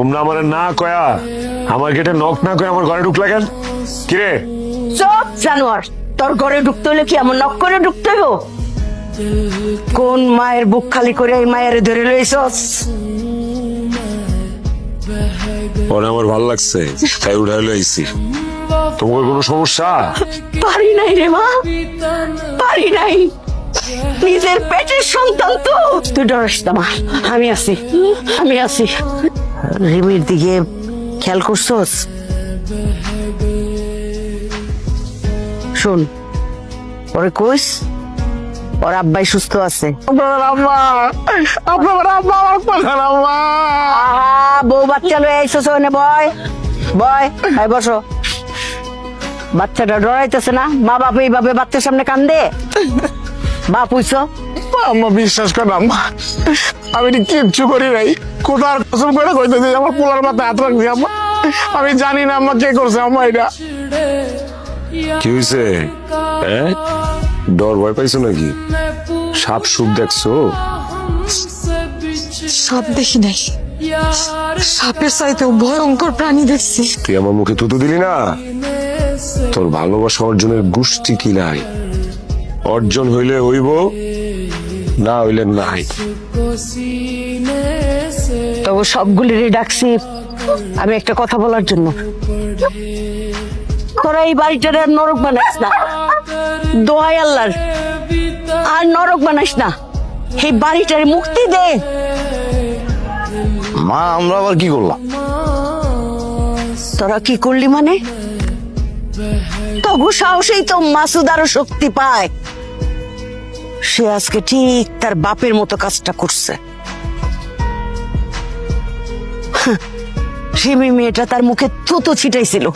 তোমরা আমার না কয়া আমার গেটে নক না করে আমার ঘরে ঢুকলা কেন? কিরে চুপ জানোয়ার, তোর ঘরে ঢুকতে হলে কি এমন নক করে ঢুকতে হইব? কোন মায়ের বুক খালি করে এই মায়ের ধরে লইছস? পরে আমার ভালো লাগছে তাই উঠাই লইছি। তোমার কোনো সমস্যা? পারি নাই রে মা, পারি নাই। নিজের পেটের সন্তান তো। তুই ডরিস না মা, আমি আছি, আমি আছি। রিমির দিকে খেয়াল করছস? শোন, পরে কইস ওর আব্বাই সুস্থ আছে। বউ বাচ্চা লয়ে আইসছ, বয় বয়, বসো। বাচ্চাটা ডরাইতেছে না? মা বাপ এইভাবে বাচ্চার সামনে কান্দে? বাপ হইছো? আম্মা বিশ্বাস কর আম্মা, আমি কিচ্ছু করি নাই। কোথার কসম করে কইতেছি আমার পোলার মাথায় হাত রাখছি আম্মা। আমি জানি না আম্মা কে করছে আম্মা এটা। কি হয়েছে? ডর ভয় পাইছো নাকি? সাপ সুপ দেখছো? সাপ দেখি নাই, সাপের চাইতেও ভয়ঙ্কর প্রাণী দেখছি। তুই আমার মুখে থুতু দিলি না? তোর ভালোবাসা অর্জনের গোষ্ঠী কি নাই। অর্জন হইলে হইব, না হইলে নাই। তবু সবগুলিরই ডাকছি আমি একটা কথা বলার জন্য। তোরা এই বাড়িটারে আর নরক বানাইস না, দোহাই আল্লাহর, আর নরক বানাইস না। এই বাড়িটারে মুক্তি দে। মা আমরা আবার কি করলাম? তোরা কি করলি মানে? তবু সাহসেই তো মাসুদ আরো শক্তি পায়। সে আজকে ঠিক তার বাপের মতো কাজটা করছে। রিমি মেয়েটা তার মুখে থুতু ছিটাইছিল।